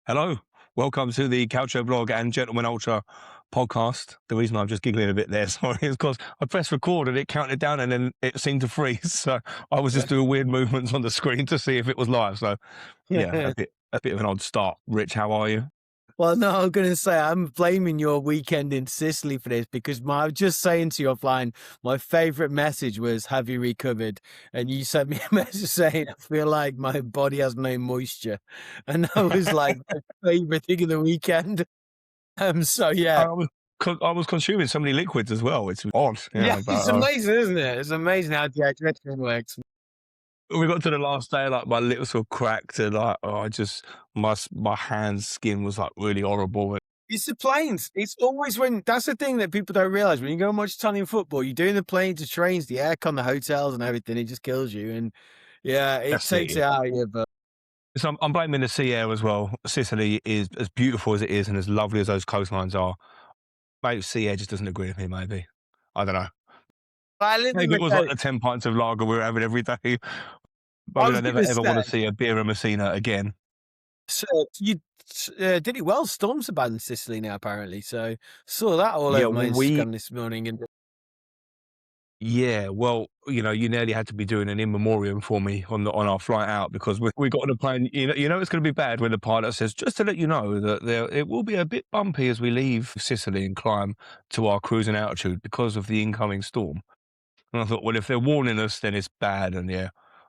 Hello, welcome to the Calcio Blog and Gentleman Ultra podcast. The reason I'm just giggling a bit there, sorry, is because I pressed record and it counted down and then it seemed to freeze. So I was just doing weird movements on the screen to see if it was live. So yeah, a bit of an odd start. Rich, how are you? Well, no, I'm going to say I'm blaming your weekend in Sicily for this because I was just saying to you offline, my favorite message was, "Have you recovered?" And you sent me a message saying, "I feel like my body has no moisture," and that was like my favorite thing of the weekend. So yeah, I was I was consuming so many liquids as well. It's odd, yeah, but it's amazing, isn't it? It's amazing how dehydration works. we got to the last day, like my lips were cracked and like I just my hands skin was like really horrible. It's the planes. It's always when that's the thing that people don't realize. When you go and watch Italian football, you're doing the planes, the trains, the aircon, the hotels, and everything. It just kills you. And yeah, it That's takes it. it out of you. But So I'm blaming the sea air as well. Sicily is as beautiful as it is and as lovely as those coastlines are. Maybe sea air just doesn't agree with me, maybe. I don't know. I live in Maybe it the was like coast. the 10 pints of lager we were having every day. I Maybe I was going never to ever want to say, see a beer and Messina again. so you did it well. Storms are bad in Sicily now, apparently. So saw that all Yeah, over my we Instagram this morning. And yeah, well, you nearly had to be doing an in memoriam for me on our flight out because we got on a plane. You know it's going to be bad when the pilot says, just to let you know that it will be a bit bumpy as we leave Sicily and climb to our cruising altitude because of the incoming storm. And I thought, well, if they're warning us, then it's bad. And yeah,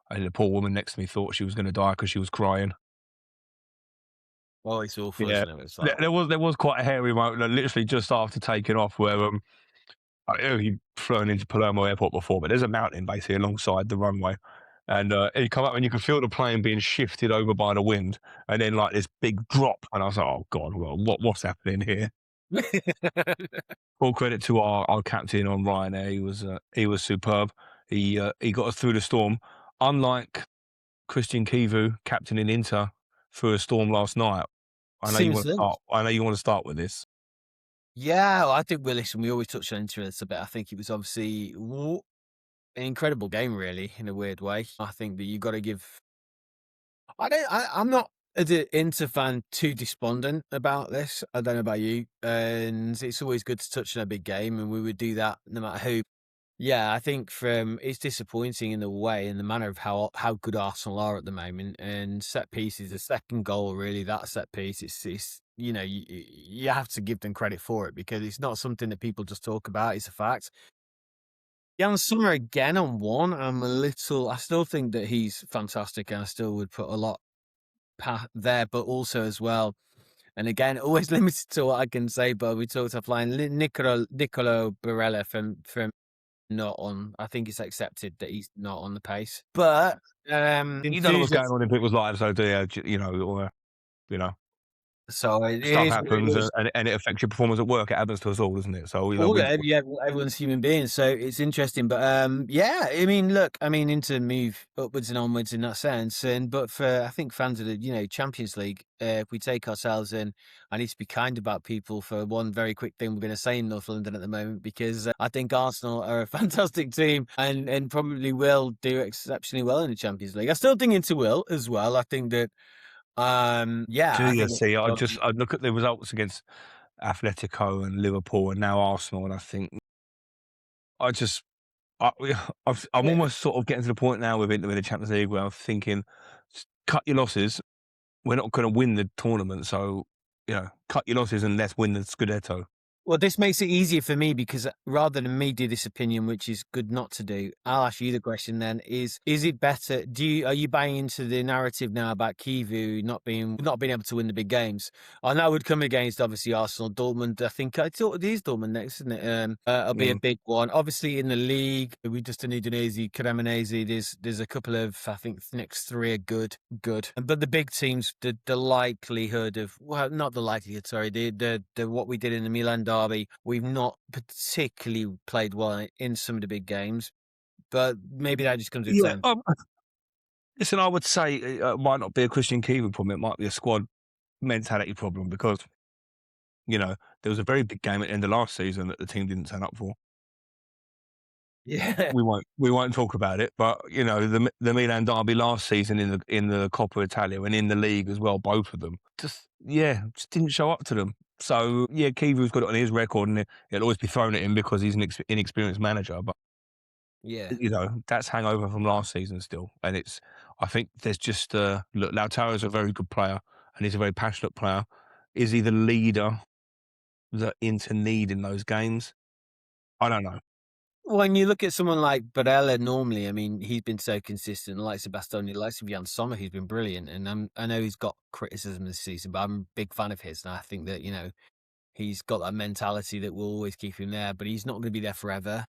the poor woman next to me thought she was going to die because she was crying. oh, it's awful, Yeah, isn't it? It's like, there was quite a hairy moment, literally just after taking off, where I know you've flown into Palermo Airport before, but there's a mountain basically alongside the runway, and you come up and you can feel the plane being shifted over by the wind, and then like this big drop, and I was like, oh god, well, what's happening here? Full credit to our captain on Ryanair. He was superb. He got us through the storm. Unlike Christian Kivu, captain in Inter, through a storm last night. I know you seems want to to. start. I know you want to start with this. Yeah, well, I think listen, we always touch on interest a bit. I think it was obviously an incredible game, really, in a weird way. I think that you got to give. I'm not as an Inter fan too despondent about this. I don't know about you, and it's always good to touch on a big game, and we would do that no matter who. Yeah, I think from it's disappointing in the way and the manner of how good Arsenal are at the moment, and set pieces, the second goal, really, that set piece. It's you have to give them credit for it because it's not something that people just talk about. It's a fact. Jan Sommer again on one. I still think that he's fantastic, and I still would put a lot there, but also as well. And again, always limited to what I can say, but we talked offline. Nicolo Barella from not on. I think it's accepted that he's not on the pace, but You don't know what's going enthusiasm. on if it was live, so do you? Or you know, So it stuff is what it happens, is. and it affects your performance at work. It happens to us all, doesn't it? So All we yeah, everyone's human beings, so it's interesting. But yeah, I mean, look, I mean, Inter move upwards and onwards in that sense, and but for I think fans of the Champions League, if we take ourselves in, I need to be kind about people for one very quick thing we're going to say in North London at the moment because I think Arsenal are a fantastic team and probably will do exceptionally well in the Champions League. I still think Inter will as well. I think that yeah, do I you think see? I look at the results against Atletico and Liverpool, and now Arsenal, and I think I just I'm almost sort of getting to the point now with the Champions League where I'm thinking, cut your losses. We're not going to win the tournament, so cut your losses and let's win the Scudetto. Well, this makes it easier for me because rather than me do this opinion, which is good not to do, I'll ask you the question then: is it better? Are you buying into the narrative now about Kivu not being able to win the big games? I know it would come against obviously Arsenal, Dortmund. I think I thought it is Dortmund next, isn't it? It'll be a Mm. big one. Obviously in the league, we just need Udinese, Cremonese. There's a couple of I think the next three are good. But the big teams, the likelihood of not the likelihood, sorry, the what we did in the Milan derby, we've not particularly played well in some of the big games, but maybe that just comes with Yeah. time. Listen, I would say it might not be a Christian Kivu problem. It might be a squad mentality problem because there was a very big game at the end of last season that the team didn't turn up for. Yeah. We won't talk about it, but, the Milan derby last season in the Coppa Italia and in the league as well, both of them, just didn't show up to them. So, yeah, Kivu's got it on his record, and it'll always be thrown at him because he's an inexperienced manager, but, Yeah. that's hangover from last season still, and I think there's just, look, Lautaro's a very good player, and he's a very passionate player. Is he the leader that Inter need in those games? I don't know. When you look at someone like Barella, normally, I mean, he's been so consistent, like Sebastiani, like Jan Sommer, he's been brilliant. And I know he's got criticism this season, but I'm a big fan of his. And I think that, he's got that mentality that will always keep him there, but he's not going to be there forever.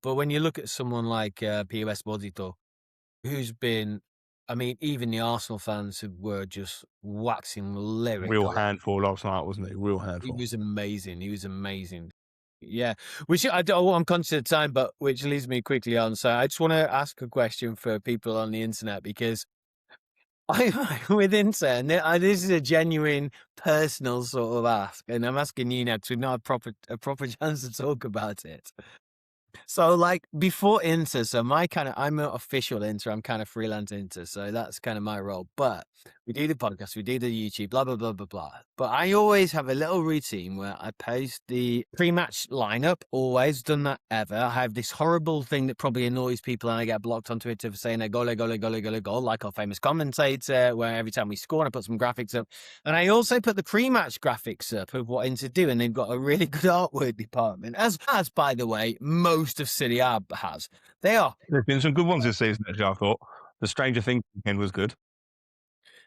But when you look at someone like Pio Esposito, who's been, I mean, even the Arsenal fans who were just waxing Real lyrical. handful last night, wasn't he? Real He handful. was amazing. He was amazing. Yeah, which I don't. I'm conscious of time, but which leads me quickly on. So I just want to ask a question for people on the internet because with Inter, and this is a genuine personal sort of ask, and I'm asking you now because we've not had a proper chance to talk about it. So, like, before Inter, so I'm an official Inter, I'm kind of freelance Inter, so that's kind of my role. But we do the podcast, we do the YouTube, blah, blah, blah, blah, blah. But I always have a little routine where I post the pre-match lineup, always done that ever. I have this horrible thing that probably annoys people and I get blocked on Twitter for saying a goal, goal, goal, goal, goal, like our famous commentator, where every time we score, I put some graphics up. And I also put the pre-match graphics up of what Inter do, and they've got a really good artwork department, as by the way, most of Serie A has. They are There's been some good ones this season, actually, I thought. The Stranger Things weekend was good.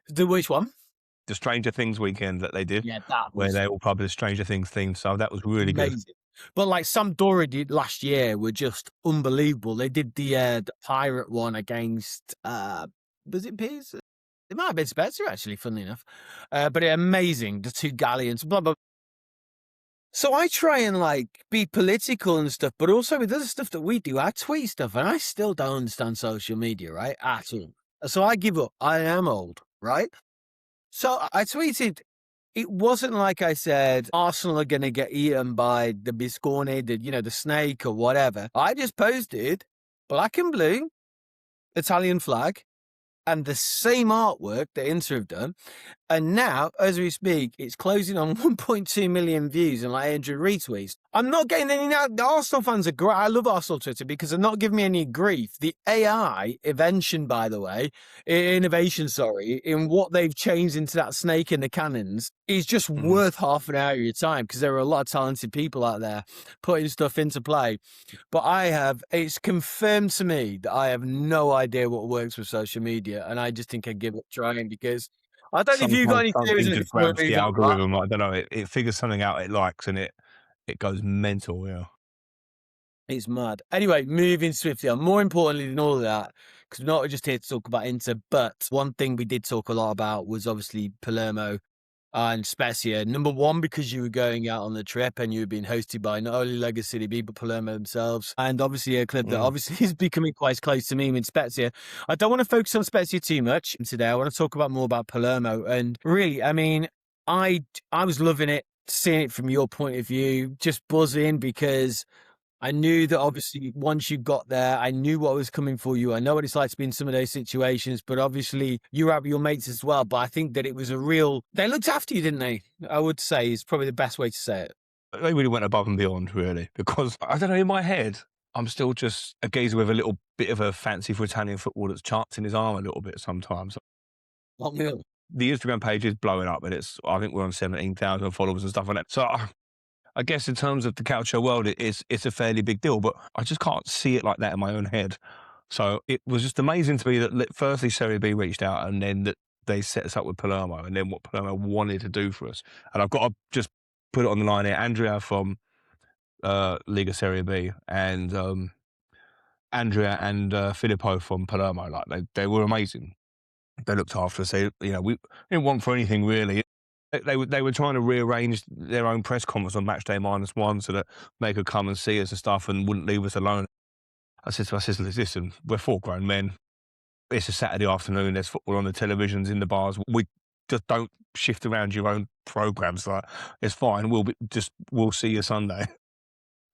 the which one? The Stranger Things weekend that they did, Yeah, that where was they all published Stranger Things themes, so that was really good. amazing. But like Sampdoria did last year were just unbelievable. They did the pirate one against was it Pisa? It might have been Spezia actually, funnily enough. But amazing, the two galleons, blah blah. So I try and like be political and stuff, but also with other stuff that we do, I tweet stuff and I still don't understand social media, right? At all. So I give up. I am old, right? So I tweeted, it wasn't like I said, Arsenal are going to get eaten by the Biscone, the snake or whatever. I just posted black and blue Italian flag and the same artwork that Inter have done. And now, as we speak, it's closing on 1.2 million views and like 800 retweets. I'm not getting any now. The Arsenal fans are great. I love Arsenal Twitter because they're not giving me any grief. The AI invention, by the way, innovation, sorry, in what they've changed into that snake in the cannons is just Mhm. worth half an hour of your time because there are a lot of talented people out there putting stuff into play. But it's confirmed to me that I have no idea what works with social media. And I just think I give up trying because I don't know if you got Sometimes any theories something on just this before grabs we the move on, but algorithm, I don't know, it figures something out it likes, and it goes mental, yeah. it's mad. Anyway, moving swiftly on. More importantly than all of that, because we're not just here to talk about Inter, but one thing we did talk a lot about was obviously Palermo and Spezia. Number one, because you were going out on the trip and you were being hosted by not only Lega City B, but Palermo themselves. And obviously a club that Mm. obviously is becoming quite close to me in Spezia. I don't want to focus on Spezia too much today. I want to talk about more about Palermo. And really, I mean, I was loving it, seeing it from your point of view, just buzzing because I knew that obviously once you got there, I knew what was coming for you. I know what it's like to be in some of those situations, but obviously you were out with your mates as well. But I think that it was they looked after you, didn't they? I would say is probably the best way to say it. They really went above and beyond, really, because I don't know, in my head, I'm still just a geezer with a little bit of a fancy for Italian football that's chancing his arm a little bit sometimes. Unreal. The Instagram page is blowing up, and I think we're on 17,000 followers and stuff like that. So I guess in terms of the calcio world, it's a fairly big deal, but I just can't see it like that in my own head. So it was just amazing to me that firstly Serie B reached out, and then that they set us up with Palermo, and then what Palermo wanted to do for us. And I've got to just put it on the line here. Andrea from Liga Serie B and Andrea and Filippo from Palermo, like they were amazing. They looked after us. We didn't want for anything really. They were trying to rearrange their own press conference on match day -1 so that they could come and see us and stuff and wouldn't leave us alone. I said to my sister, listen, we're 4 grown men. It's a Saturday afternoon. There's football on the televisions, in the bars. We just don't shift around your own programs. Like, it's fine. We'll see you Sunday.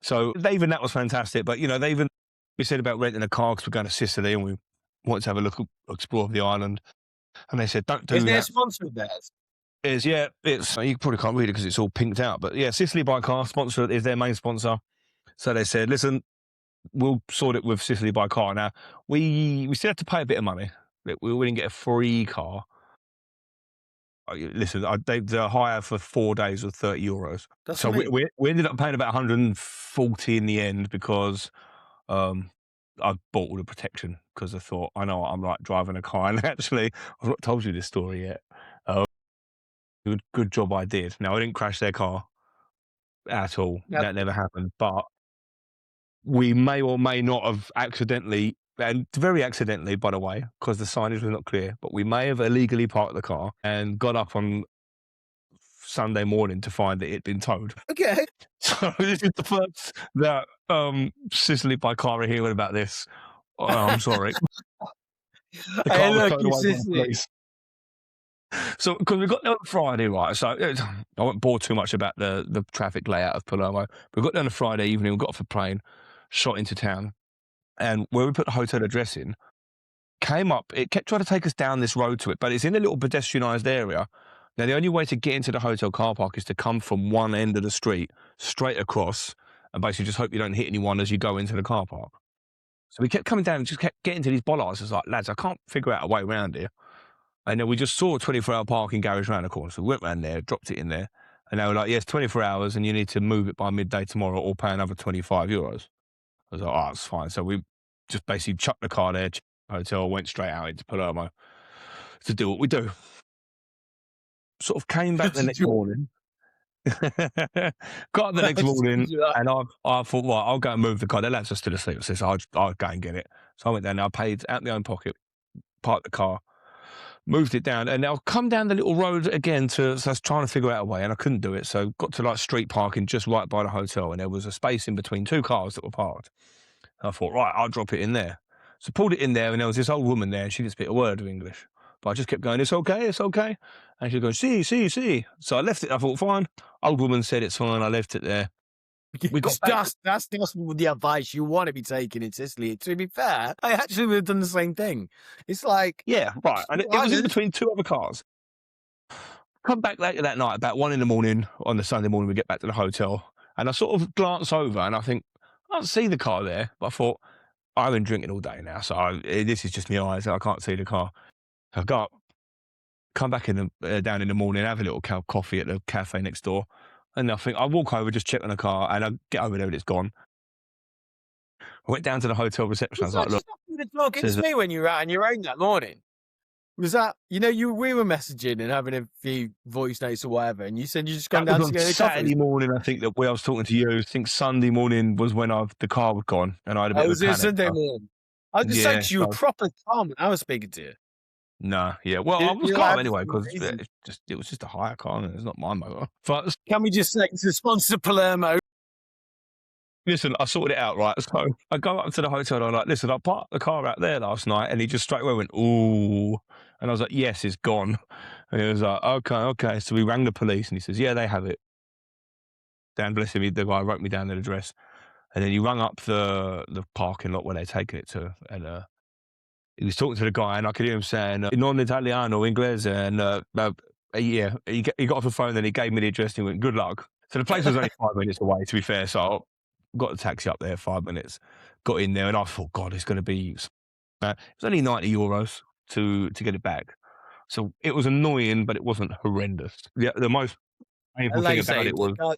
So even that was fantastic. But they even we said about renting a car because we're going to Sicily and we wanted to have a look, explore the island. And they said, don't do Isn't it a that. sponsor of theirs? Yeah, it's you probably can't read it because it's all pinked out. But yeah, Sicily by Car sponsor is their main sponsor. So they said, listen, we'll sort it with Sicily by Car. Now we still have to pay a bit of money. We didn't get a free car. Listen, the hire for 4 days was €30. That's So what I mean. we ended up paying about 140 in the end because um, I bought all the protection because I thought I know what I'm like driving a car. And actually, I've not told you this story yet. Good job I did. Now I didn't crash their car at all. That's That good. never happened. But we may or may not have accidentally, and very accidentally, by the way, because the signage was not clear, but we may have illegally parked the car and got up on Sunday morning to find that it'd been towed. Okay. So this is the first that Sicily by car are hearing about this. Oh, I'm sorry. The Hey, car was look, towed you away by the Sicily. police. So because we got there on Friday, right? So I won't bore too much about the traffic layout of Palermo. We got there on a Friday evening. We got off a plane, shot into town, and where we put the hotel address in, came up. It kept trying to take us down this road to it, but it's in a little pedestrianised area. Now the only way to get into the hotel car park is to come from one end of the street straight across, and basically just hope you don't hit anyone as you go into the car park. So we kept coming down and just kept getting to these bollards. It's like, lads, I can't figure out a way around here. And then we just saw a 24-hour parking garage around the corner. So we went round there, dropped it in there, and they were like, yes, 24 hours, and you need to move it by midday tomorrow or pay another €25. I was like, oh, that's fine. So we just basically chucked the car there, hotel, went straight out into Palermo to do what we do. Sort of came back the next morning. Got up the next morning, and I thought, right, I'll go and move the car. The lads are still asleep. So I'll go and get it. So I went down there, I paid out my own pocket, parked the car, moved it down, and I'll come down the little road again so I was trying to figure out a way, and I couldn't do it. So got to like street parking just right by the hotel, and there was a space in between two cars that were parked. And I thought, right, I'll drop it in there. So pulled it in there, and there was this old woman there, and she didn't speak a word of English. But I just kept going, it's okay, it's okay. And she was going, see. So I left it, I thought, fine. Old woman said it's fine, I left it there. We got Because back. that's the advice you want to be taking in Sicily. To be fair, I actually would have done the same thing. It's like, Yeah, right. And it was in between two other cars. Come back later that night, about 1 in the morning, on the Sunday morning, we get back to the hotel, and I sort of glance over and I think, I don't see the car there. But I thought, I've been drinking all day now, so this is just my eyes, I can't see the car. I go up, come back down in the morning, have a little coffee at the cafe next door, and I think, I walk over, just check on the car, and I get over there and it's gone. I went down to the hotel reception, I was was that like, look, just you were talking says, to me when you were out on your own that morning? Was that, we were messaging and having a few voice notes or whatever, and you said you just gone that was down to on get a coffee? Saturday morning, I think, that when I was talking to you. I think Sunday morning was when the car was gone, and I had a bit I of a was there panic. Sunday morning. I was just saying, Yeah, 'cause you were so proper calm when I was speaking to you. no, yeah. Well, I was You're calm like, anyway "Everything's because amazing." it was just a hire car, and it's not my motor. But Can we just say to sponsor Palermo? listen, I sorted it out, right? So I go up to the hotel, and I'm like, listen, I parked the car out there last night, and he just straight away went, ooh, and I was like, yes, it's gone. And he was like, okay. So we rang the police, and he says, yeah, they have it. Dan, bless him, the guy wrote me down the address, and then he rung up the parking lot where they're taking it to, and he was talking to the guy, and I could hear him saying, "Non Italiano, Inglese," and yeah, he got off the phone, and he gave me the address, and he went, "Good luck." So the place was only 5 minutes away, to be fair. So I got a taxi up there, 5 minutes, got in there, and I thought, God, it's going to be. It was only €90 to get it back. So it was annoying, but it wasn't horrendous. The most painful And like thing you about say, it was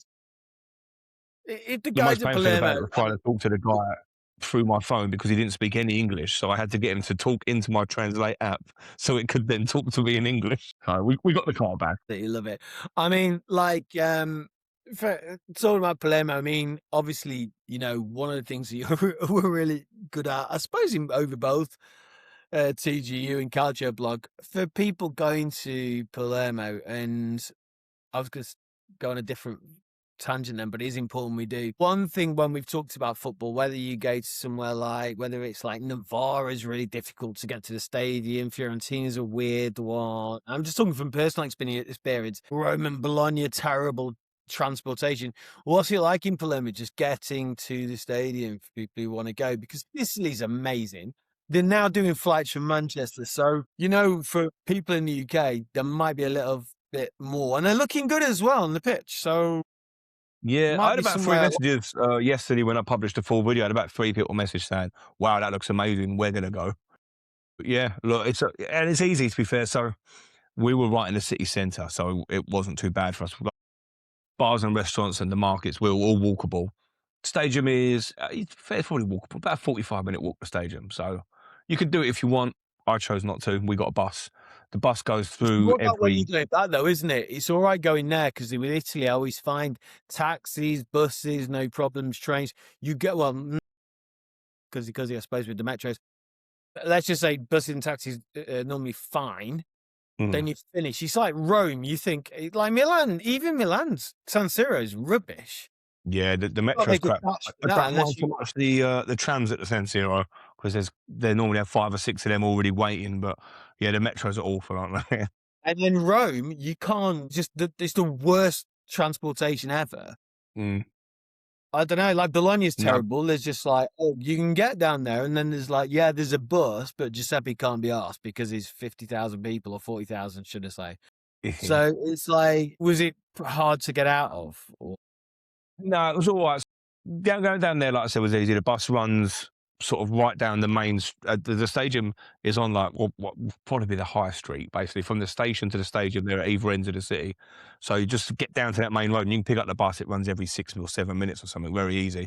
if the the most guys at painful thing about Palermo, it was trying to talk to the guy through my phone because he didn't speak any English. So I had to get him to talk into my Translate app so it could then talk to me in English. So we got the car back. that you love it. I mean, like, for talking about Palermo, I mean, obviously, one of the things that we're really good at, I suppose, over both TGU and Calcio blog, for people going to Palermo, and I was going to go on a different tangent then, but it is important we do. One thing when we've talked about football, whether you go to somewhere like, whether it's like Navarra is really difficult to get to the stadium, Fiorentina's a weird one. I'm just talking from personal experience. Rome and Bologna, terrible transportation. What's it like in Palermo just getting to the stadium for people who want to go? Because Sicily's amazing. They're now doing flights from Manchester. So, for people in the UK, there might be a little bit more. And they're looking good as well on the pitch. So, Yeah, I might had be about 3 somewhere. messages, yesterday when I published the full video. I had about 3 people message saying, "Wow, that looks amazing. We're gonna go." But yeah, look, and it's easy to be fair. So we were right in the city centre, so it wasn't too bad for us. We've got bars and restaurants and the markets, we're all walkable. Stadium is, it's probably walkable, about a 45-minute walk to the stadium. So you could do it if you want. I chose not to. We got a bus. The bus goes It's through more about when you're every. doing that, though, isn't it? It's all right going there because with Italy, I always find taxis, buses, no problems, trains. You get, well, because I suppose with the metros, let's just say buses and taxis are normally fine. Mm. Then you finish. It's like Rome. You think like Milan, even Milan's San Siro is rubbish. Yeah, the Not metro's make a crap. dash for I that don't unless mind so you. much the trams at the San Siro because they normally have 5 or 6 of them already waiting. But yeah, the metros are awful, aren't they? And then Rome, you can't just. It's the worst transportation ever. Mm. I don't know. Like Bologna's No. terrible. There's just like, oh, you can get down there, and then there's like, yeah, there's a bus, but Giuseppe can't be asked because it's 50,000 people or 40,000, should I say? So it's like, was it hard to get out of? Or, No, it was all right. Going down there, like I said, was easy. The bus runs sort of right down the main. The stadium is on like what would probably be the high street, basically from the station to the stadium. They're at either ends of the city, so you just get down to that main road and you can pick up the bus. It runs every 6 or 7 minutes or something, very easy.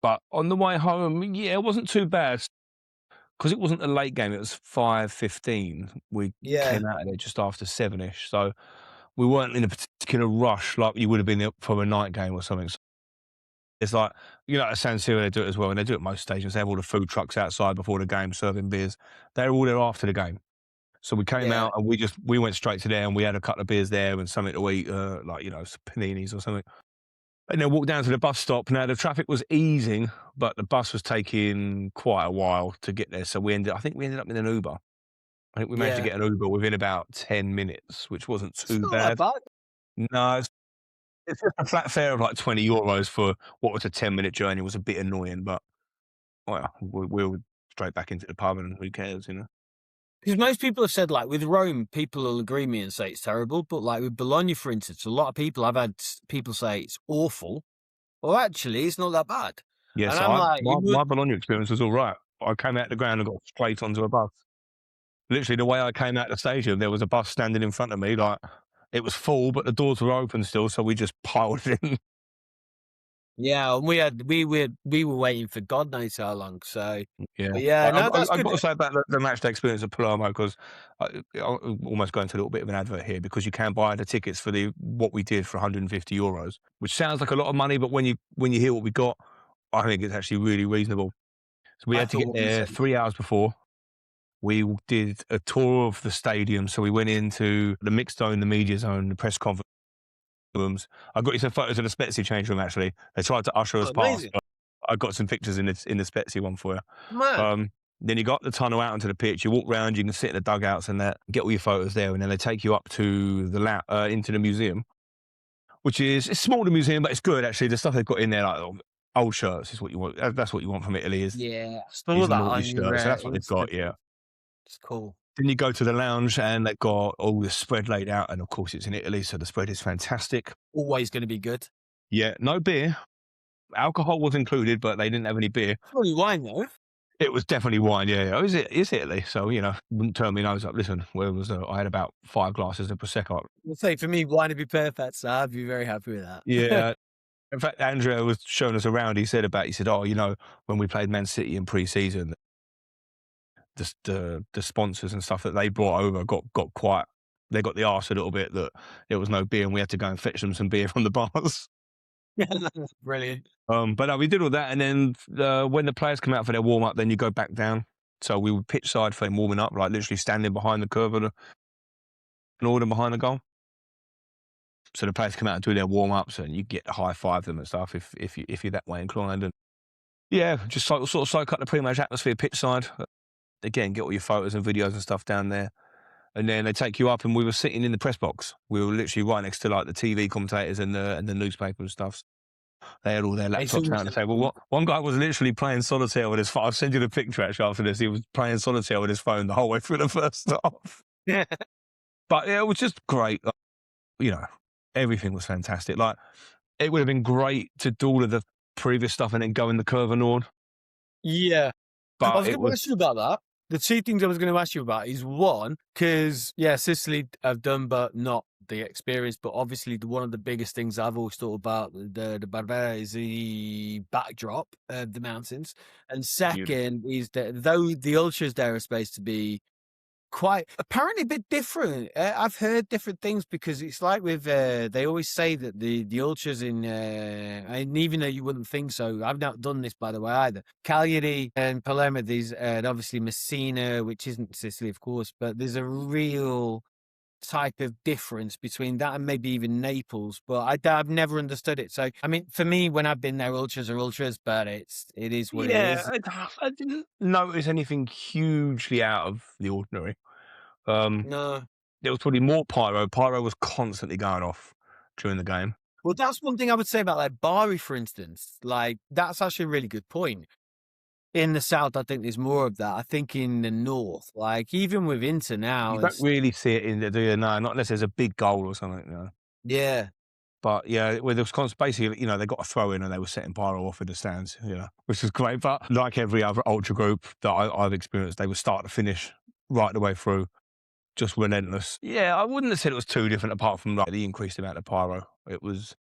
But on the way home, yeah, it wasn't too bad because it wasn't a late game. It was 5:15. We yeah, came out of there just after 7ish, so we weren't in a particular rush like you would have been for a night game or something. It's like, at San Siro, they do it as well, and they do it at most stadiums. They have all the food trucks outside before the game serving beers. They're all there after the game. So we came yeah, out and we went straight to there and we had a couple of beers there and something to eat, like, some paninis or something. And then walked down to the bus stop. Now the traffic was easing, but the bus was taking quite a while to get there. So I think we ended up in an Uber. I think we managed to yeah. get an Uber within about 10 minutes, which wasn't It's too not that bad. bad. No, it's just a flat fare of like €20 for what was a 10-minute journey was a bit annoying, but well, we were straight back into the pub and who cares? Because most people have said, like, with Rome, people will agree with me and say it's terrible. But, like, with Bologna, for instance, a lot of people, I've had people say it's awful. Or actually, it's not that bad. Yeah, And so I'm like, it my would, Bologna experience was all right. I came out the ground and got straight onto a bus. Literally, the way I came out the stadium, there was a bus standing in front of me, like, it was full, but the doors were open still, so we just piled in. yeah, and we were waiting for God knows how long. So, Yeah. but yeah, no, that's I've good. got to say about the matchday experience at Palermo, 'cause I'll almost go into a little bit of an advert here because you can buy the tickets for what we did for €150, which sounds like a lot of money, but when you hear what we got, I think it's actually really reasonable. So we I had to thought get what you there said. 3 hours before. We did a tour of the stadium, so we went into the mixed zone, the media zone, the press conference rooms. I got you some photos of the Spezia change room, actually. They tried to usher Oh, us past, amazing, but I got some pictures in the Spezia one for you. man. Then you got the tunnel out onto the pitch. You walk round, you can sit in the dugouts and that, get all your photos there, and then they take you up to into the museum, which is it's small, the museum, but it's good actually. The stuff they've got in there, like old shirts, is what you want. That's what you want from Italy Yeah, I is saw that naughty on your shirts. So that's what they've got. Yeah. Instagram. It's cool. Then you go to the lounge and they've got all the spread laid out, and of course it's in Italy, so the spread is fantastic. Always going to be good. Yeah, no beer. Alcohol was included, but they didn't have any beer. Probably wine though. It was definitely wine, yeah. Oh, it's Italy, so, wouldn't turn my nose up. Listen, I had about 5 glasses of Prosecco. We'll say for me, wine would be perfect. So I'd be very happy with that. Yeah. In fact, Andrea was showing us around. He said, "Oh, when we played Man City in pre-season, the sponsors and stuff that they brought over got quite they got the arse a little bit that there was no beer, and we had to go and fetch them some beer from the bars." Brilliant. But no, we did all that, and then when the players come out for their warm up, then you go back down. So we were pitch side for them warming up, like literally standing behind the curve and all them behind the goal. So the players come out and do their warm ups, and you get to high five them and stuff if you're that way inclined. And yeah, just sort of soak up the pre-match atmosphere pitch side. Again, get all your photos and videos and stuff down there. and then they take you up, and we were sitting in the press box. We were literally right next to like the TV commentators and the newspaper and stuff. They had all their It's laptops out always on the table. What one guy was literally playing solitaire with his phone. I'll send you the picture actually after this. He was playing solitaire with his phone the whole way through the first half. yeah. But yeah, it was just great. Like, you know, everything was fantastic. Like it would have been great to do all of the previous stuff and then go in the Curva Nord, Yeah. I but was it going to was ask you about that. The two things I was going to ask you about is one, because yeah, Sicily I've done, but not the experience. But obviously, one of the biggest things I've always thought about the Barbera is the backdrop of the mountains, and beautiful. second is that though the ultras there are supposed to be quite apparently a bit different. I've heard different things because it's like with they always say that the ultras in and even though you wouldn't think so, I've not done this by the way either. Cagliari and Palermo, these and obviously Messina, which isn't Sicily, of course, but there's a real type of difference between that and maybe even Naples. But I've never understood it. So I mean, for me, when I've been there, ultras are ultras, but it is what it Yeah, is. I didn't notice anything hugely out of the ordinary. Um, No. there was probably more pyro. Pyro was constantly going off during the game. Well, that's one thing I would say about like Bari, for instance. Like that's actually a really good point. In the south, I think there's more of that. I think in the north, like even with Inter now, You don't it's really see it in there, do you? No, not unless there's a big goal or something, you know. yeah, But yeah, well, there was basically, you know, they got a throw in and they were setting pyro off in the stands, you know, which was great. But like every other ultra group that I've experienced, they were start to finish right the way through, just relentless. Yeah, I wouldn't have said it was too different apart from like the increased amount of pyro. It was,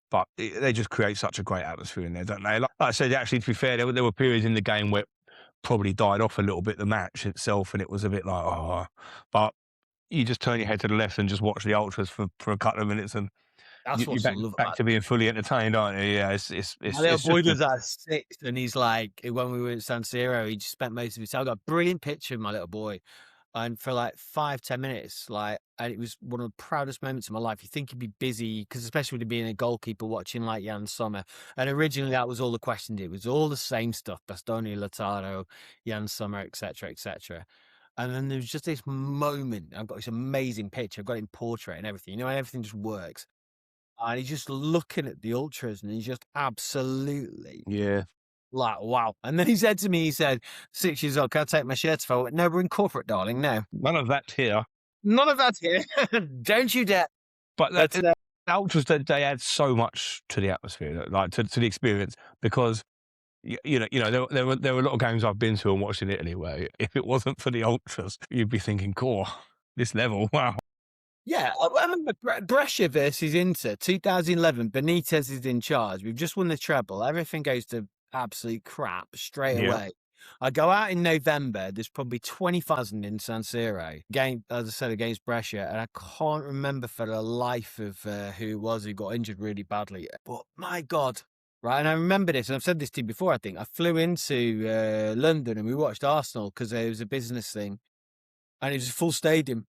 but they just create such a great atmosphere in there, don't they? Like I said, actually, to be fair, there were periods in the game where it probably died off a little bit, the match itself, and it was a bit like, oh, but you just turn your head to the left and just watch the ultras for a couple of minutes, and that's you're what's back love back about to being fully entertained, aren't you? Yeah, my little it's just boy a does that at 6, and he's like, when we were in San Siro, he just spent most of his time. I got a brilliant picture of my little boy, and for like 5-10 minutes, like, and it was one of the proudest moments of my life. You think you'd be busy, because especially with being a goalkeeper, watching like Jan Sommer, and originally that was all the question. It was all the same stuff: Bastoni, Lautaro, Jan Sommer, etc., etc. And then there was just this moment. I've got this amazing picture. I've got it in portrait and everything. You know, and everything just works. And he's just looking at the ultras and he's just absolutely yeah. like, wow. And then he said to me, he said, 6 years old, can I take my shirt off? I went, no, we're in corporate, darling. No, None of that here, none of that's here. Don't you dare. but But the ultras, they add so much to the atmosphere, like to the experience, because there were a lot of games I've been to and watched in Italy where if it wasn't for the ultras, you'd be thinking, "Core, this level, wow." yeah, I remember Brescia versus Inter, 2011. Benitez is in charge. We've just won the treble. Everything goes to absolute crap straight Yeah, away. I go out in November. There's probably 20,000 in San Siro. Game, as I said, against Brescia, and I can't remember for the life of who it was who got injured really badly. But my God, right? And I remember this, and I've said this to you before. I think I flew into London and we watched Arsenal because it was a business thing, and it was a full stadium.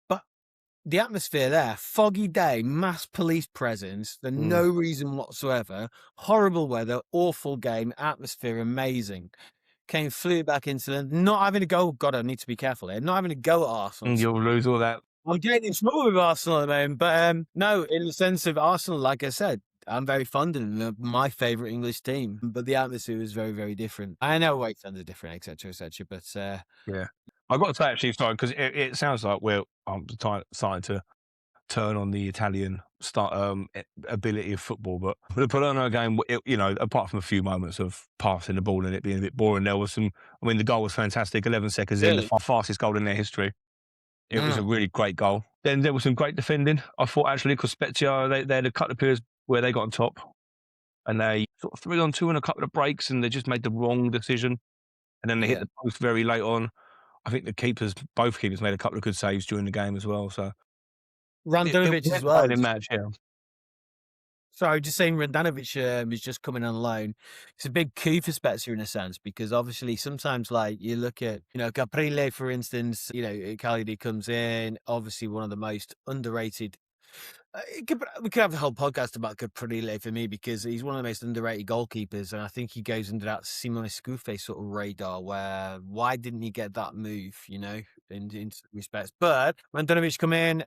But the atmosphere there, foggy day, mass police presence, for mm, no reason whatsoever, horrible weather, awful game, atmosphere amazing. Flew back into London, not having to go. God, I need to be careful here. Not having to go at Arsenal. you'll lose all that. I'm getting in trouble with Arsenal at the moment, but no, in the sense of Arsenal, like I said, I'm very fond of them. They're my favourite English team, but the atmosphere is very, very different. I know away fans are different, etc., etc., but Yeah, I've got to say actually, sorry, because it sounds like I'm starting to turn on the Italian ability of football, but the Palermo game, apart from a few moments of passing the ball and it being a bit boring, there was some. I mean, the goal was fantastic. 11 seconds in, the really, fastest goal in their history. It was a mm, really great goal. Then there was some great defending. I thought actually, because Spezia, they had a couple of periods where they got on top and they sort of 3-on-2 and a couple of breaks, and they just made the wrong decision. And then they hit yeah, the post very late on. I think both keepers made a couple of good saves during the game as well. So it was Randanovic an as well. entertaining match, yeah. Sorry, just saying Randanovic is just coming on loan. It's a big coup for Spezia in a sense because obviously sometimes like you look at, Caprile, for instance, Cagliari comes in, obviously one of the most underrated We could have a whole podcast about Caprile for me because he's one of the most underrated goalkeepers, and I think he goes under that Simone Scuffi sort of radar. Where why didn't he get that move? You know, in some respects. But Mandanovic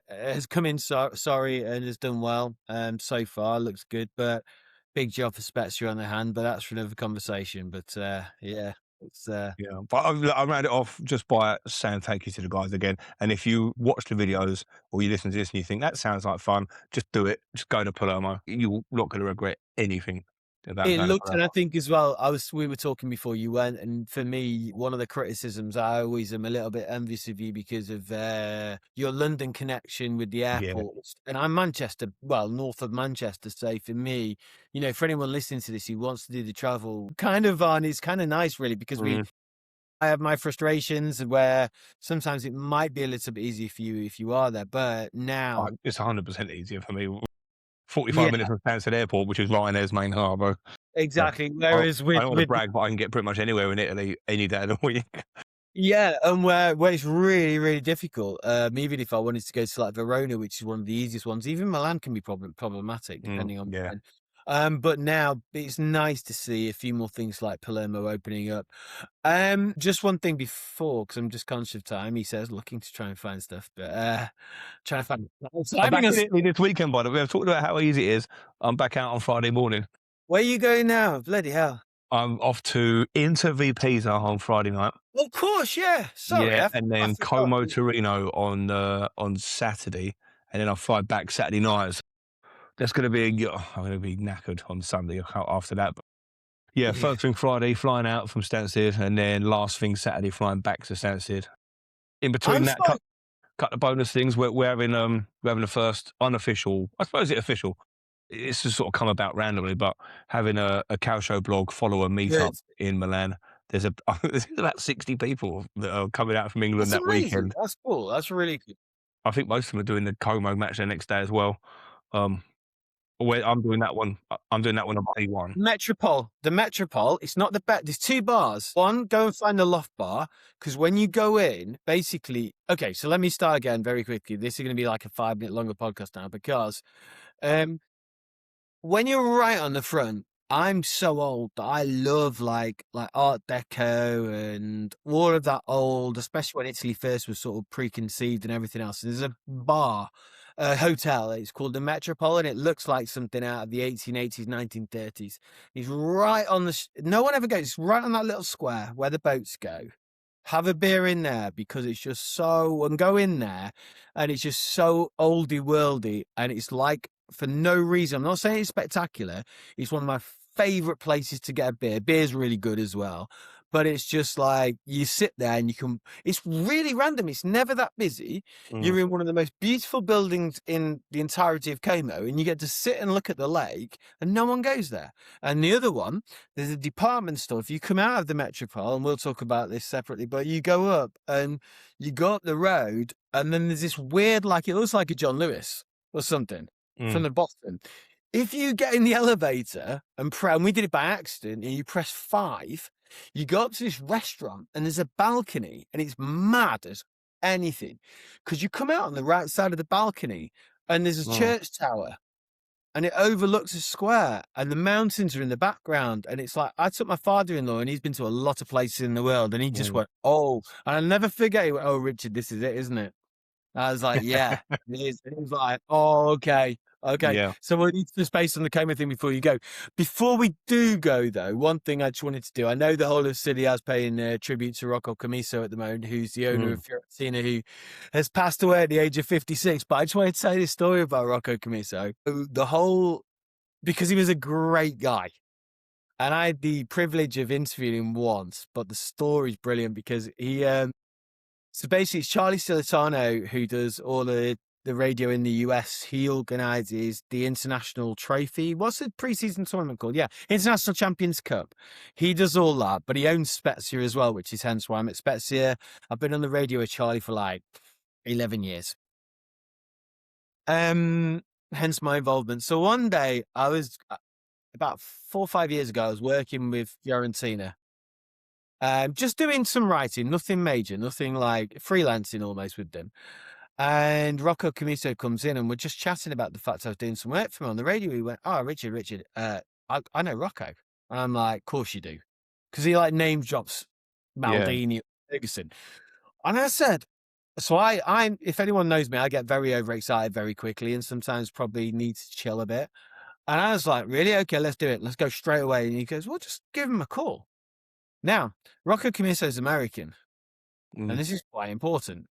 has come in sorry, and has done well. So far looks good, but big job for Spezia on the hand. But that's for another conversation. But yeah, it's Yeah, but I round it off just by saying thank you to the guys again. And if you watch the videos or you listen to this and you think that sounds like fun, just do it. Just go to Palermo. You're not going to regret anything about It going to looked, and I Palermo. think as well, we were talking before you went, and for me, one of the criticisms, I always am a little bit envious of you because of your London connection with the Yeah. airports. And I'm Manchester, well, north of Manchester. So for me, you know, for anyone listening to this who wants to do the travel, kind of on, it's kind of nice, really, because Mm. I have my frustrations where sometimes it might be a little bit easier for you if you are there, but Oh, now, it's 100% easier for me. 45 yeah, minutes from Stansted Airport, which is Ryanair's main harbour. So exactly. I, Whereas I don't want to with brag, but I can get pretty much anywhere in Italy any day of the week. Yeah, and where it's really, really difficult, even if I wanted to go to, like, Verona, which is one of the easiest ones, even Milan can be problematic depending on Yeah. when. But now it's nice to see a few more things like Palermo opening up. Just one thing before, because 'cause I'm just conscious of time, he says, looking to try and find stuff, but, trying to find I'm timing back in us. Italy this weekend, by the way. I've talked about how easy it is. I'm back out on Friday morning. Where are you going now? Bloody hell. I'm off to Inter v Pisa on Friday night. Of course, yeah. Sorry, Yeah, and I then forgot. Como Torino on Saturday, and then I'll fly back Saturday night. That's gonna be I'm gonna be knackered on Sunday after that. But yeah, Yeah. first thing Friday, flying out from Stansted, and then last thing Saturday, flying back to Stansted. In between I'm that, so cut the bonus things. We're having the first unofficial, I suppose it's official. It's just sort of come about randomly, but having a Calcio blog follower meetup good. in Milan. There's a there's about 60 people that are coming out from England That's that amazing. weekend. That's cool. That's really good. I think most of them are doing the Como match the next day as well. Um, where I'm doing that one. I'm doing that one on day one. The Metropole, it's not the bet. There's two bars. One, go and find the loft bar, because when you go in, basically, okay, so let me start again very quickly. This is going to be like a 5 minute longer podcast now because um, when you're right on the front, I'm so old that I love like Art Deco and all of that old, especially when Italy first was sort of preconceived and everything else. There's a bar, a hotel. It's called the Metropole, and it looks like something out of the 1880s, 1930s. It's right on no one ever goes. It's right on that little square where the boats go. Have a beer in there because it's just so, and go in there, and it's just so oldie worldy, and it's like for no reason. I'm not saying it's spectacular. It's one of my favorite places to get a beer. Beer's really good as well, but it's just like you sit there and you can. It's really random. It's never that busy. Mm, You're in one of the most beautiful buildings in the entirety of Como, and you get to sit and look at the lake, and no one goes there. And the other one, there's a department store. If you come out of the Metropole, and we'll talk about this separately, but you go up and you go up the road, and then there's this weird, like it looks like a John Lewis or something from mm, the bottom. If you get in the elevator and we did it by accident, and you press 5, you go up to this restaurant, and there's a balcony, and it's mad as anything because you come out on the right side of the balcony, and there's a mm, church tower and it overlooks a square and the mountains are in the background. And it's like, I took my father-in-law and he's been to a lot of places in the world and he just mm. went, oh, and I'll never forget. He went, oh, Richard, this is it, isn't it? I was like, yeah, it is. And he was like, oh, okay. Okay. Yeah. So we'll need to space on the camera thing before you go. Before we do go, though, one thing I just wanted to do, I know the whole of Sicily is paying tribute to Rocco Commisso at the moment, who's the owner Mm, of Fiorentina, who has passed away at the age of 56. But I just wanted to tell you this story about Rocco Commisso. The whole because he was a great guy. And I had the privilege of interviewing him once, but the story's brilliant because so basically it's Charlie Silitano who does all the radio in the US. He organizes the international trophy. What's the preseason tournament called? Yeah, International Champions Cup. He does all that, but he owns Spezia as well, which is hence why I'm at Spezia. I've been on the radio with Charlie for like 11 years. Hence my involvement. So one day I was about 4 or 5 years ago, I was working with Fiorentina, just doing some writing, nothing major, nothing like freelancing almost with them. And Rocco Commisso comes in and we're just chatting about the fact I was doing some work for him on the radio. He went, "Oh, Richard, I know Rocco." And I'm like, "Of course you do." Because he like name drops Yeah. Maldini, Ferguson. And I said, so if anyone knows me, I get very overexcited very quickly and sometimes probably need to chill a bit. And I was like, "Really? Okay, let's do it. Let's go straight away." And he goes, "Well, just give him a call." Now, Rocco Commisso is American, and Mm, this is quite important.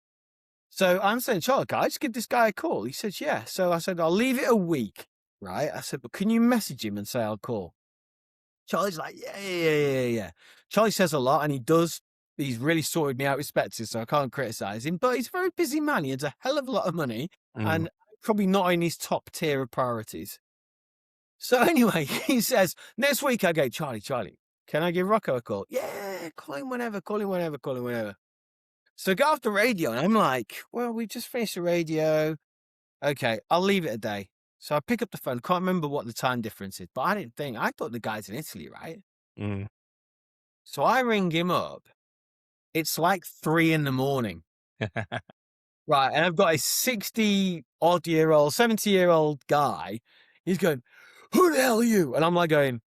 So I'm saying, "Charlie, can I just give this guy a call?" He says, "Yeah." So I said, "I'll leave it a week." Right? I said, "But can you message him and say I'll call?" Charlie's like, "Yeah, yeah, yeah, yeah, yeah." Charlie says a lot and he does. He's really sorted me out respected, so I can't criticize him. But he's a very busy man. He has a hell of a lot of money mm. and probably not in his top tier of priorities. So anyway, he says, "Next week," I go, Charlie, can I give Rocco a call?" "Yeah, call him whenever, call him whenever, call him whenever." So I go off the radio and I'm like, "Well, we just finished the radio. Okay, I'll leave it a day." So I pick up the phone. Can't remember what the time difference is, but I thought the guy's in Italy, right? Mm. So I ring him up. It's like 3 in the morning. Right. And I've got a 60-odd-year-old, 70-year-old guy. He's going, "Who the hell are you?" And I'm like going,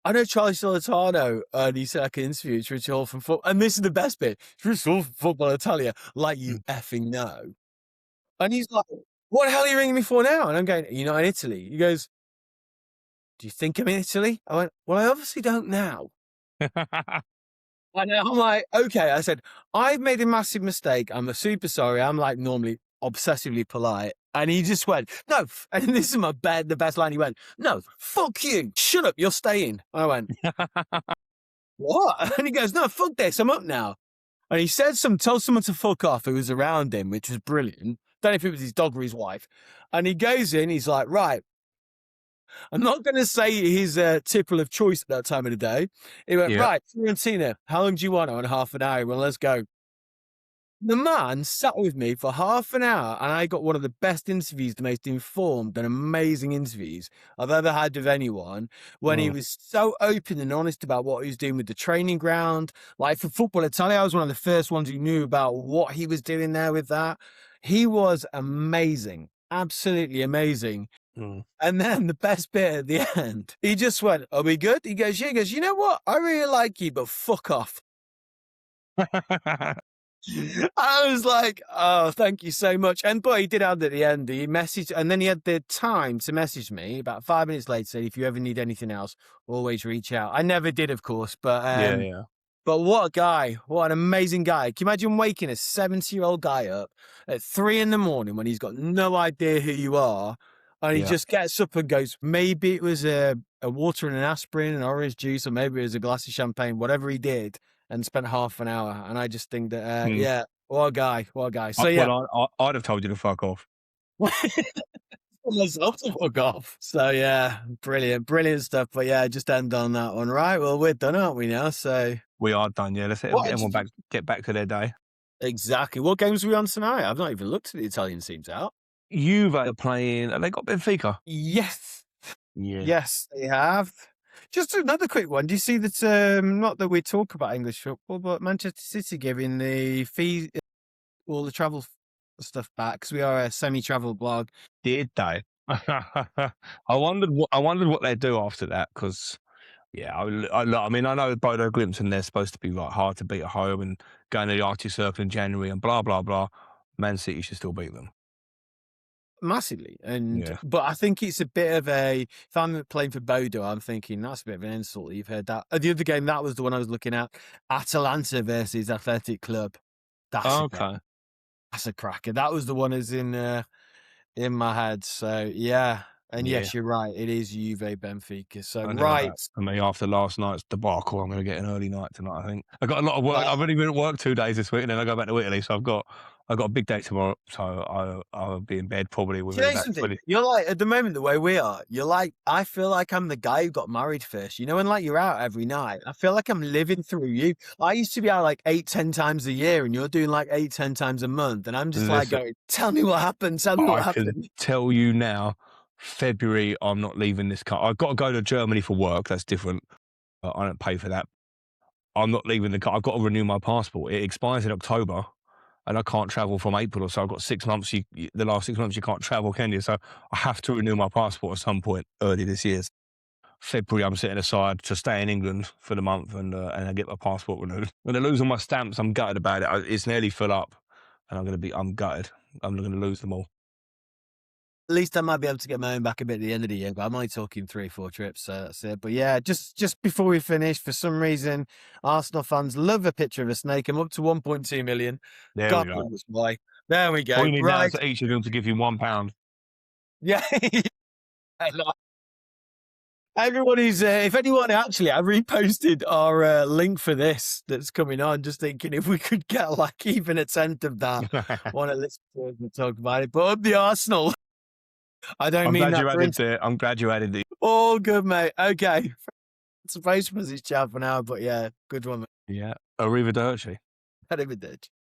"I know Charlie Solitano." And he said I can interview it's Richard Hall from football. And this is the best bit. "It's Richard Hall from Football Italia." Like you Mm. effing know. And he's like, "What the hell are you ringing me for now?" And I'm going, "You're not in Italy." He goes, "Do you think I'm in Italy?" I went, "Well, I obviously don't now." And I'm like, "Okay." I said, "I've made a massive mistake. I'm super sorry." I'm like normally obsessively polite. And he just went, "No." And this is the best line. He went, "No, fuck you. Shut up. You're staying." I went, "What?" And he goes, "No, fuck this. I'm up now." And he told someone to fuck off who was around him, which was brilliant. Don't know if it was his dog or his wife. And he goes in, he's like, "Right, I'm not going to say his tipple of choice at that time of the day." He went, Yeah. "Right, Fiorentina, how long do you want?" I went, "Half an hour." Well, let's go. The man sat with me for half an hour and I got one of the best interviews, the most informed and amazing interviews I've ever had with anyone when he Mm. was so open and honest about what he was doing with the training ground. Like for Football Italia, I was one of the first ones who knew about what he was doing there with that. He was amazing, absolutely amazing. Mm. And then the best bit at the end, he just went, "Are we good?" He goes, "Yeah." He goes, "You know what? I really like you, but fuck off." I was like, "Oh, thank you so much." And but he did add at the end, he messaged, and then he had the time to message me about 5 minutes later, said, "If you ever need anything else, always reach out." I never did, of course, Yeah, yeah. but what a guy. What an amazing guy. Can you imagine waking a 70-year-old guy up at 3 in the morning when he's got no idea who you are? And he Yeah. just gets up and goes, maybe it was a water and an aspirin, an orange juice, or maybe it was a glass of champagne, whatever he did, and spent half an hour. And I just think that, Mm. yeah, what a guy. What a guy. So, yeah, Well, I'd have told you to fuck off. myself to fuck off. So, yeah, brilliant, brilliant stuff. But yeah, just end on that one. Right. Well, we're done, aren't we now? So, We are done, yeah. Let's get what everyone did you back get back to their day. exactly. What games are we on tonight? I've not even looked at the Italian teams out. Juve are playing have they got Benfica? Yes. Yeah. Yes, they have. Just another quick one. Do you see that, not that we talk about English football, but Manchester City giving the fee, all the travel stuff back because we are a semi-travel blog. Did they? I wondered what they'd do after that because yeah, I mean, I know Bodo Glimt and they're supposed to be, like, hard to beat at home and going to the Arctic Circle in January and blah, blah, blah. Man City should still beat them. Massively, Yeah. but I think it's a bit of a. If I'm playing for Bodo, I'm thinking that's a bit of an insult. You've heard that. The other game that was the one I was looking at. Atalanta versus Athletic Club. That's a bet. Okay. That's a cracker. That was the one that's in my head. So yeah, and Yeah. yes, you're right. It is Juve Benfica. So I don't know right, about for me after last night's debacle, I'm gonna get an early night tonight, I think. I got a lot of work. well, I've only been at work 2 days this week, and then I go back to Italy, so I've got a big day tomorrow, so I'll be in bed probably do you within know about something? 20. You're like at the moment the way we are. You're like I feel like I'm the guy who got married first. You know, when like you're out every night. I feel like I'm living through you. I used to be out like 8, 10 times a year, and you're doing like 8, 10 times a month, and I'm just like Listen, going, "Tell me what happened. Tell me what I can happened." tell you now, February, I'm not leaving this country. I've got to go to Germany for work, that's different. I don't pay for that. I'm not leaving the coun I've got to renew my passport. It expires in October. and I can't travel from April or so. I've got 6 months. The last 6 months you can't travel, can you? So I have to renew my passport at some point early this year. February, I'm setting aside to stay in England for the month and I get my passport renewed. When I lose all my stamps, I'm gutted about it. It's nearly full up, and I'm gutted. I'm going to lose them all. At least I might be able to get my own back a bit at the end of the year, but I'm only talking 3-4 trips, so that's it. But yeah, just before we finish, for some reason, Arsenal fans love a picture of a snake. I'm up to 1.2 million. There we God go. knows why. There we All go. you need now is Right. for each of them to give you £1. Yeah. Everyone is, if anyone actually, I reposted our link for this that's coming on, just thinking if we could get like even a tenth of that, want to listen to us and talk about it. But up the Arsenal, I don't I'm mean glad you that for added the. I'm glad you added the. all good, mate. Okay. Supposed to was his chat for now, but yeah, good one, mate. Yeah. Arrivederci. Arrivederci.